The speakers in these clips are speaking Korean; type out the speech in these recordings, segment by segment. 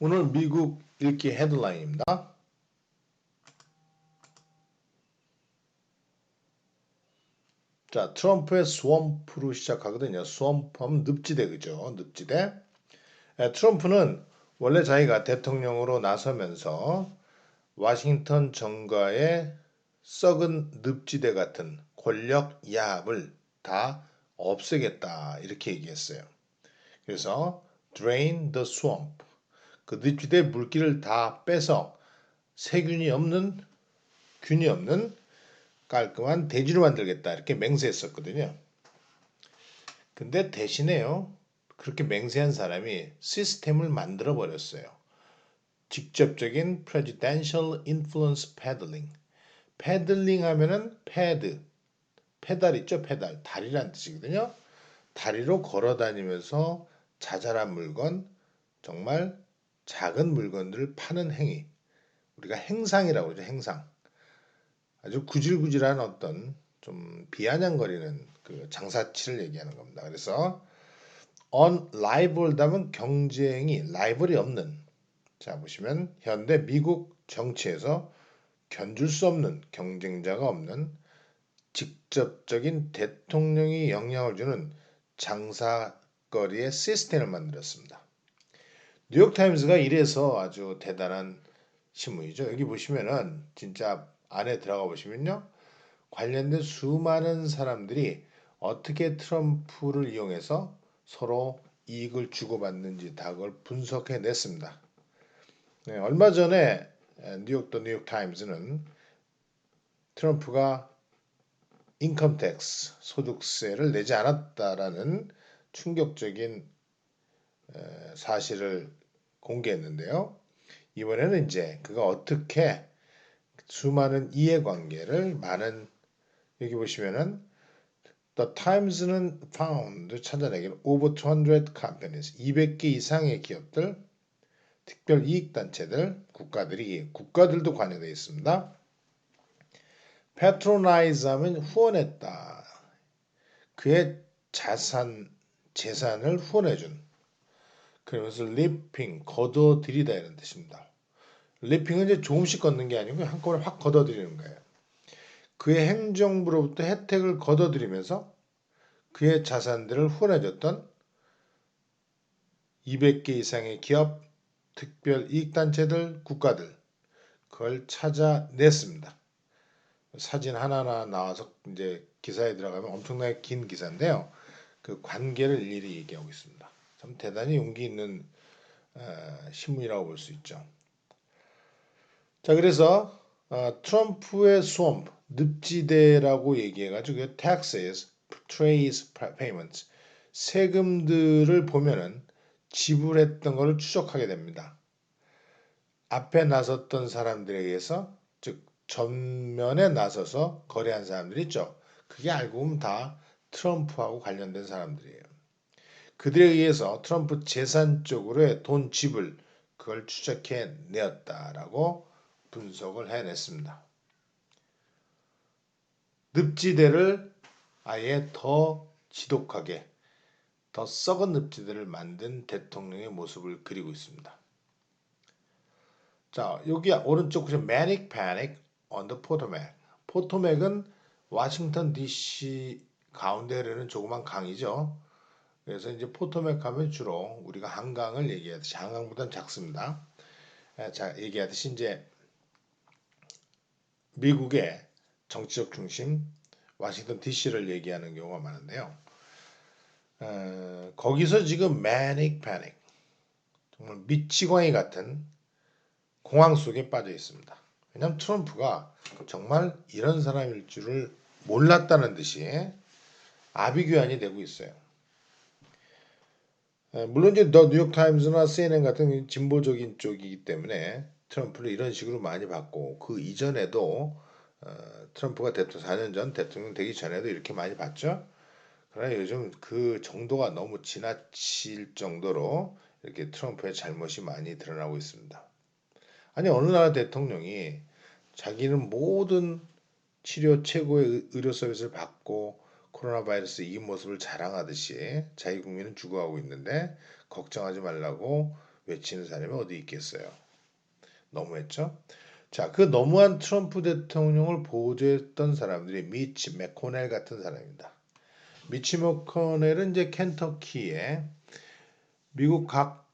오늘 미국 읽기 헤드라인입니다. 자, 트럼프의 스왑프로 시작하거든요. 스왑프하면 늪지대, 그죠? 늪지대. 트럼프는 원래 자기가 대통령으로 나서면서 워싱턴 정가의 썩은 늪지대 같은 권력 야합을 다 없애겠다 이렇게 얘기했어요. 그래서 drain the swamp, 그 늪지대 물기를 다 빼서 세균이 없는, 균이 없는 깔끔한 대지로 만들겠다 이렇게 맹세했었거든요. 근데 대신에요, 그렇게 맹세한 사람이 시스템을 만들어 버렸어요. 직접적인 presidential influence peddling. 패들링 하면은 패드, 페달 있죠? 페달, 다리란 뜻이거든요. 다리로 걸어 다니면서 자잘한 물건, 정말 작은 물건들을 파는 행위. 우리가 행상이라고 그러죠, 행상. 아주 구질구질한 어떤 좀 비아냥거리는 그 장사치를 얘기하는 겁니다. 그래서 unrivaled 하면 경쟁이 라이벌이 없는. 자, 보시면 현대 미국 정치에서 견줄 수 없는, 경쟁자가 없는 직접적인 대통령이 영향을 주는 장사거리의 시스템을 만들었습니다. 뉴욕타임스가 이래서 아주 대단한 신문이죠. 여기 보시면은 진짜 안에 들어가 보시면요, 관련된 수많은 사람들이 어떻게 트럼프를 이용해서 서로 이익을 주고받는지 다 그걸 분석해 냈습니다. 네, 얼마 전에 뉴욕타임즈는 트럼프가 인컴 텍스, 소득세를 내지 않았다라는 충격적인 사실을 공개했는데요. 이번에는 이제 그가 어떻게 수많은 이해관계를 많은, 여기 보시면은 The Times는 found, 찾아내기를 over 200 companies, 200개 이상의 기업들, 특별 이익 단체들, 국가들도 관여되어 있습니다. patronize 하면 후원했다. 그의 재산을 후원해준. 그러면서 리핑, 걷어들이다 이런 뜻입니다. 리핑은 이제 조금씩 걷는 게 아니고 한꺼번에 확 걷어들이는 거예요. 그의 행정부로부터 혜택을 걷어들이면서 그의 자산들을 후원해줬던 200개 이상의 기업, 특별 이익단체들, 국가들, 그걸 찾아냈습니다. 사진 하나하나 나와서 이제 기사에 들어가면 엄청나게 긴 기사인데요. 그 관계를 일일이 얘기하고 있습니다. 참 대단히 용기 있는 신문이라고 볼 수 있죠. 자, 그래서 트럼프의 swamp, 늪지대라고 얘기해가지고 taxes, trace payments, 세금들을 보면은 지불했던 것을 추적하게 됩니다. 앞에 나섰던 사람들에 의해서, 즉 전면에 나서서 거래한 사람들 있죠. 그게 알고 보면 다 트럼프하고 관련된 사람들이에요. 그들에 의해서 트럼프 재산 쪽으로의 돈 지불, 그걸 추적해 내었다라고 분석을 해냈습니다. 늪지대를 아예 더 지독하게, 더 썩은 늪지대를 만든 대통령의 모습을 그리고 있습니다. 자, 여기 오른쪽 보시면 Manic Panic on the Potomac. 포토맥은 워싱턴 DC 가운데 흐르는 조그만 강이죠. 그래서 이제 포토맥 하면 주로 우리가 한강을 얘기하듯이, 한강보다는 작습니다. 자, 얘기하듯이 이제 미국의 정치적 중심 워싱턴 DC를 얘기하는 경우가 많은데요. 거기서 지금 Manic Panic, 정말 미치광이 같은 공황 속에 빠져 있습니다. 왜냐하면 트럼프가 정말 이런 사람일 줄을 몰랐다는 듯이 아비규환이 되고 있어요. 물론 이제 더 뉴욕타임즈나 CNN 같은 진보적인 쪽이기 때문에 트럼프를 이런 식으로 많이 봤고, 그 이전에도 트럼프가 4년 전 대통령 되기 전에도 이렇게 많이 봤죠. 그러나 요즘 그 정도가 너무 지나칠 정도로 이렇게 트럼프의 잘못이 많이 드러나고 있습니다. 아니, 어느 나라 대통령이 자기는 모든 치료 최고의 의료 서비스를 받고 코로나 바이러스 이긴 모습을 자랑하듯이 자기 국민은 죽어가고 있는데 걱정하지 말라고 외치는 사람이 어디 있겠어요. 너무했죠? 자, 그 너무한 트럼프 대통령을 보조했던 사람들이 미치 맥코넬 같은 사람입니다. 미치 맥코넬은 이제 켄터키에 미국 각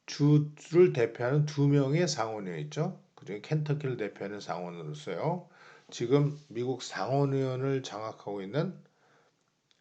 주를 대표하는 두 명의 상원의원 있죠. 그중에 켄터키를 대표하는 상원으로서요. 지금 미국 상원의원을 장악하고 있는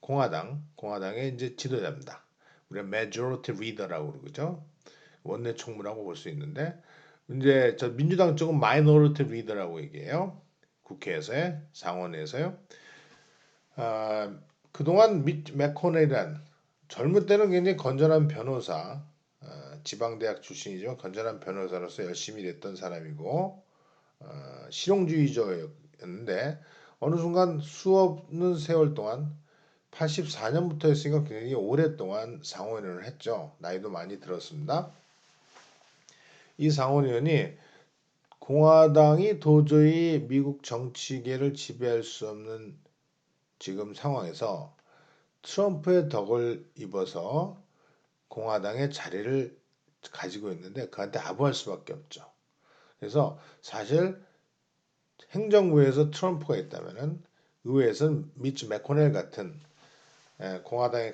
공화당의 이제 지도자입니다. 우리가 majority leader라고 그러죠. 원내 총무라고 볼 수 있는데 이제 저 민주당 쪽은 마이너리티 리더라고 얘기해요. 국회에서의 상원에서요. 그동안 맥코넬이란 젊은 때는 굉장히 건전한 변호사, 지방대학 출신이지만 건전한 변호사로서 열심히 됐던 사람이고 실용주의자였는데 어느 순간 수없는 세월 동안 84년부터 했으니까 굉장히 오랫동안 상원의원을 했죠. 나이도 많이 들었습니다. 이 상원의원이 공화당이 도저히 미국 정치계를 지배할 수 없는 지금 상황에서 트럼프의 덕을 입어서 공화당의 자리를 가지고 있는데 그한테 아부할 수밖에 없죠. 그래서 사실 행정부에서 트럼프가 있다면은 의회에서는 미치 맥코넬 같은 공화당의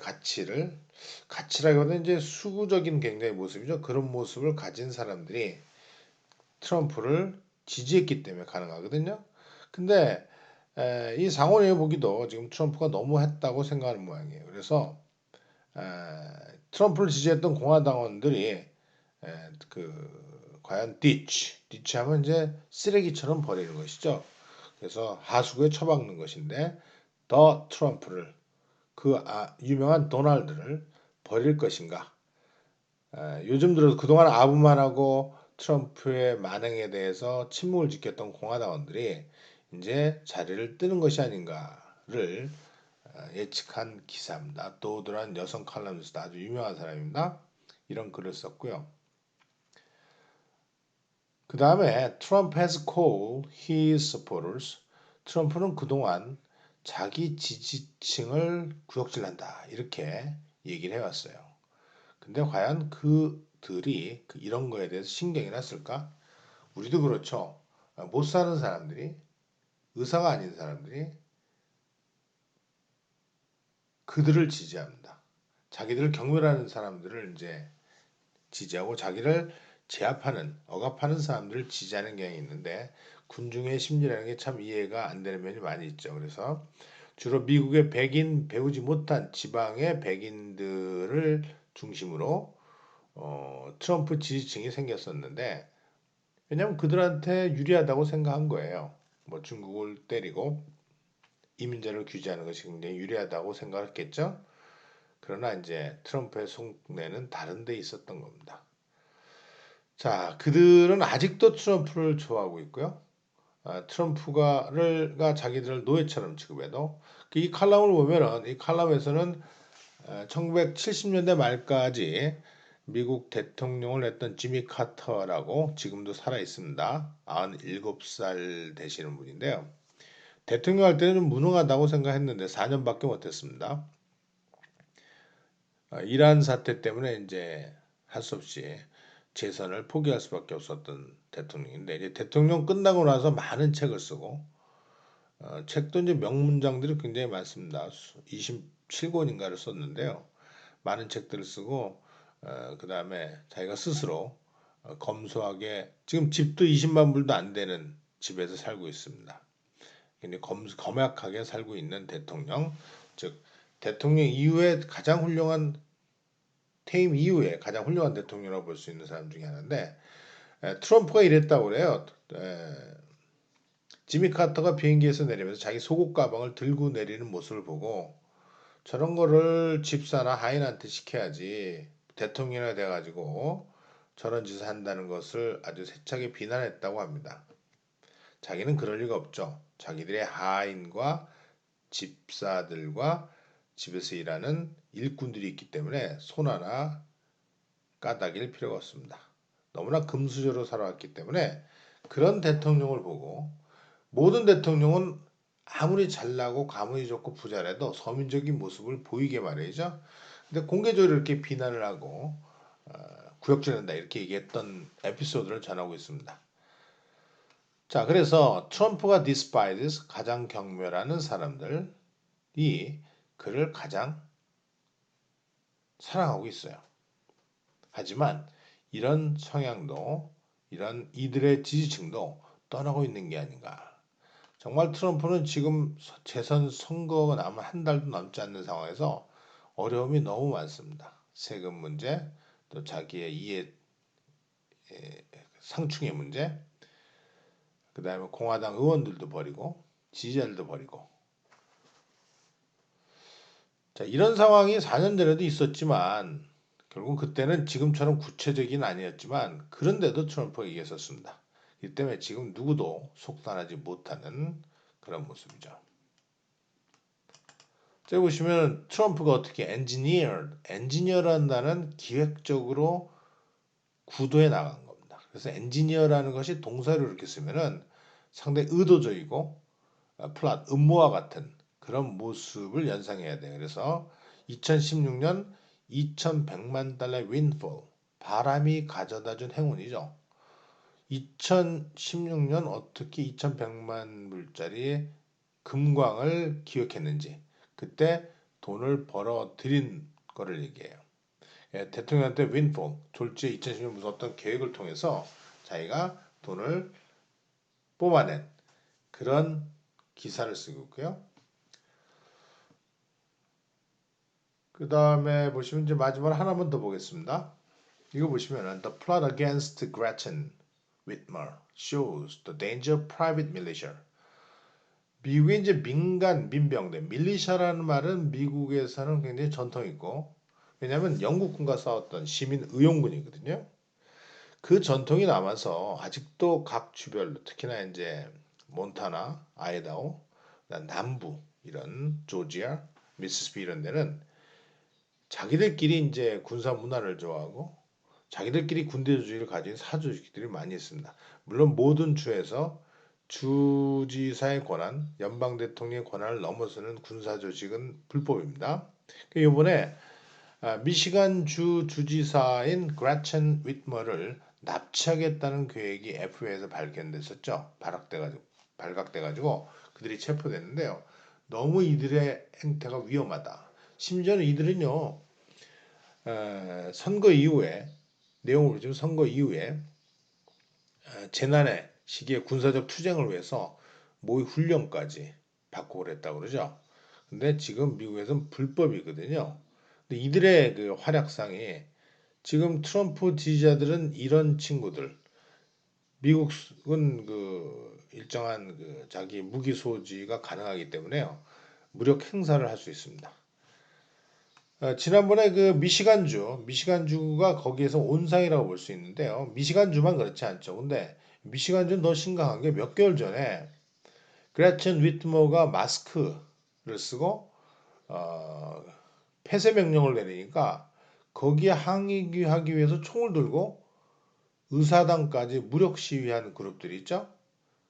가치라기보다는 이제 수구적인 굉장히 모습이죠. 그런 모습을 가진 사람들이 트럼프를 지지했기 때문에 가능하거든요. 근데 이 상원의원 보기도 지금 트럼프가 너무 했다고 생각하는 모양이에요. 그래서 에, 트럼프를 지지했던 공화당원들이 과연 디치 하면 이제 쓰레기처럼 버리는 것이죠. 그래서 하수구에 처박는 것인데 더 트럼프를 유명한 도널드를 버릴 것인가? 요즘 들어서 그동안 아부만 하고 트럼프의 만행에 대해서 침묵을 지켰던 공화당원들이 이제 자리를 뜨는 것이 아닌가를 예측한 기사입니다. 도드란 여성 칼럼니스트 아주 유명한 사람입니다. 이런 글을 썼고요. 그 다음에 Trump has called his supporters. 트럼프는 그동안 자기 지지층을 구역질한다 이렇게 얘기를 해왔어요. 근데 과연 그들이 이런 거에 대해서 신경이나 쓸까? 우리도 그렇죠. 못 사는 사람들이 의사가 아닌 사람들이 그들을 지지합니다. 자기들을 경멸하는 사람들을 이제 지지하고 자기를 억압하는 사람들을 지지하는 경향이 있는데 군중의 심리라는 게 참 이해가 안 되는 면이 많이 있죠. 그래서 주로 미국의 백인 배우지 못한 지방의 백인들을 중심으로 트럼프 지지층이 생겼었는데 왜냐하면 그들한테 유리하다고 생각한 거예요. 뭐 중국을 때리고 이민자를 규제하는 것이 굉장히 유리하다고 생각했겠죠. 그러나 이제 트럼프의 속내는 다른 데 있었던 겁니다. 자, 그들은 아직도 트럼프를 좋아하고 있고요. 트럼프가 자기들을 노예처럼 취급해도 이 칼럼을 보면은 이 칼럼에서는 1970년대 말까지 미국 대통령을 했던 지미 카터라고 지금도 살아 있습니다. 97살 되시는 분인데요. 대통령 할 때는 좀 무능하다고 생각했는데 4년밖에 못했습니다. 이란 사태 때문에 이제 할 수 없이 재선을 포기할 수밖에 없었던 대통령인데 이제 대통령 끝나고 나서 많은 책을 쓰고 책도 이제 명문장들이 굉장히 많습니다. 27권인가를 썼는데요. 많은 책들을 쓰고 그 다음에 자기가 스스로 검소하게 지금 집도 20만 불도 안 되는 집에서 살고 있습니다. 굉장히 검약하게 살고 있는 대통령, 즉 대통령 이후에 가장 훌륭한 퇴임 이후에 가장 훌륭한 대통령이라고 볼 수 있는 사람 중에 하나인데 트럼프가 이랬다고 그래요. 지미 카터가 비행기에서 내리면서 자기 속옷 가방을 들고 내리는 모습을 보고 저런 거를 집사나 하인한테 시켜야지 대통령이 돼가지고 저런 짓을 한다는 것을 아주 세차게 비난했다고 합니다. 자기는 그럴 리가 없죠. 자기들의 하인과 집사들과 집에서 일하는 일꾼들이 있기 때문에 손 하나 까닭일 필요가 없습니다. 너무나 금수저로 살아왔기 때문에 그런 대통령을 보고 모든 대통령은 아무리 잘나고 가문이 좋고 부자라도 서민적인 모습을 보이게 말이죠. 근데 공개적으로 이렇게 비난을 하고 구역질한다 이렇게 얘기했던 에피소드를 전하고 있습니다. 자, 그래서 트럼프가 despises 가장 경멸하는 사람들이 그를 가장 사랑하고 있어요. 하지만 이런 성향도 이런 이들의 지지층도 떠나고 있는 게 아닌가. 정말 트럼프는 지금 재선 선거가 남은 한 달도 남지 않는 상황에서 어려움이 너무 많습니다. 세금 문제, 또 자기의 이해 상충의 문제, 그 다음에 공화당 의원들도 버리고 지지자들도 버리고. 자, 이런 상황이 4년 전에도 있었지만 결국 그때는 지금처럼 구체적인 아니었지만 그런데도 트럼프가 이겼었습니다. 이 때문에 지금 누구도 속단하지 못하는 그런 모습이죠. 자, 보시면 트럼프가 어떻게 엔지니어라는 단어는 기획적으로 구도해 나간 겁니다. 그래서 엔지니어라는 것이 동사로 이렇게 쓰면은 상당히 의도적이고 플랫, 음모와 같은 그런 모습을 연상해야 돼요. 그래서 2016년 2100만 달러의 윈폴, 바람이 가져다준 행운이죠. 2016년 어떻게 2100만 불짜리 금광을 기획했는지 그때 돈을 벌어들인 거를 얘기해요. 예, 대통령한테 윈폴, 졸지에 2010년 무슨 어떤 계획을 통해서 자기가 돈을 뽑아낸 그런 기사를 쓰고 있고요. 그 다음에 보시면 이제 마지막 하나만 더 보겠습니다. 이거 보시면 The plot against Gretchen Whitmer shows the danger of private militia. 미국의 이제 민간 민병대, 밀리샤라는 말은 미국에서는 굉장히 전통 있고, 왜냐하면 영국군과 싸웠던 시민 의용군이거든요. 그 전통이 남아서 아직도 각 주별로 특히나 이제 몬타나, 아이다호, 남부 이런 조지아, 미시시피 이런 데는 자기들끼리 이제 군사 문화를 좋아하고 자기들끼리 군대 조직을 가진 사조직들이 많이 있습니다. 물론 모든 주에서 주지사의 권한, 연방 대통령의 권한을 넘어서는 군사 조직은 불법입니다. 이번에 미시간 주 주지사인 그레첸 윗머를 납치하겠다는 계획이 FBI에서 발견됐었죠. 발각돼가지고 그들이 체포됐는데요. 너무 이들의 행태가 위험하다. 심지어는 이들은요 선거 이후에 내용을 보시면 선거 이후에 재난의 시기에 군사적 투쟁을 위해서 모의 훈련까지 받고 그랬다고 그러죠. 근데 지금 미국에서는 불법이거든요. 근데 이들의 그 활약상이 지금 트럼프 지지자들은 이런 친구들 미국은 그 일정한 그 자기 무기 소지가 가능하기 때문에요. 무력 행사를 할 수 있습니다. 지난번에 그 미시간주가 거기에서 온상이라고 볼 수 있는데요. 미시간주만 그렇지 않죠. 근데 미시간주는 더 심각한 게 몇 개월 전에 그레첸 위트머가 마스크를 쓰고 어, 폐쇄 명령을 내리니까 거기에 항의하기 위해서 총을 들고 의사당까지 무력 시위한 그룹들이 있죠.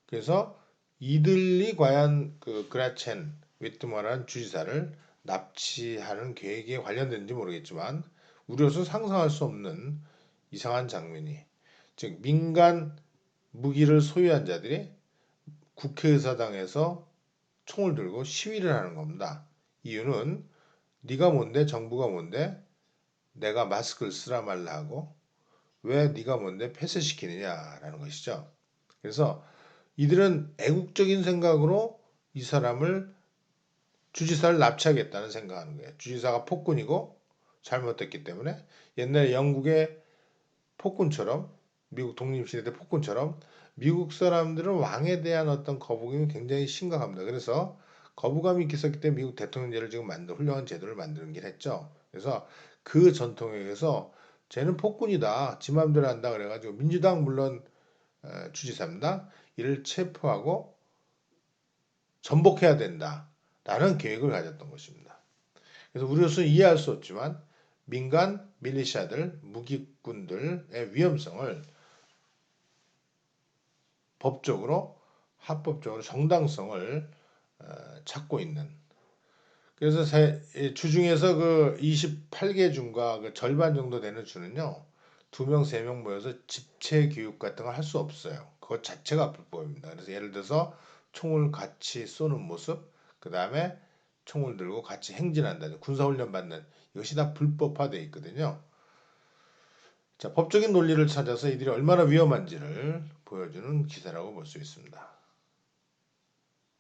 그래서 이들이 과연 그 그레첸 위트머라는 주지사를 납치하는 계획에 관련된지 모르겠지만 우려서 상상할 수 없는 이상한 장면이 즉 민간 무기를 소유한 자들이 국회의사당에서 총을 들고 시위를 하는 겁니다. 이유는 네가 뭔데 정부가 뭔데 내가 마스크를 쓰라 말라 하고 왜 네가 뭔데 폐쇄시키느냐라는 것이죠. 그래서 이들은 애국적인 생각으로 이 사람을 주지사를 납치하겠다는 생각하는 거예요. 주지사가 폭군이고 잘못됐기 때문에 옛날에 영국의 폭군처럼 미국 독립시대 때 폭군처럼 미국 사람들은 왕에 대한 어떤 거부감이 굉장히 심각합니다. 그래서 거부감이 있었기 때문에 미국 대통령제를 지금 훌륭한 제도를 만들긴 했죠. 그래서 그 전통에 의해서 쟤는 폭군이다. 지 맘대로 한다 그래가지고 민주당 물론 주지사입니다. 이를 체포하고 전복해야 된다라는 계획을 가졌던 것입니다. 그래서 우리로서 이해할 수 없지만 민간 밀리샤들, 무기꾼들의 위험성을 법적으로 합법적으로 정당성을 찾고 있는 그래서 주중에서 그 28개 주가 그 절반 정도 되는 주는요 2명, 3명 모여서 집체 교육 같은 걸 할 수 없어요. 그것 자체가 불법입니다. 그래서 예를 들어서 총을 같이 쏘는 모습, 그 다음에 총을 들고 같이 행진한다는 군사훈련 받는 이것이 다 불법화되어 있거든요. 자, 법적인 논리를 찾아서 이들이 얼마나 위험한지를 보여주는 기사라고 볼 수 있습니다.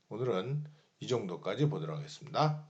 오늘은 이 정도까지 보도록 하겠습니다.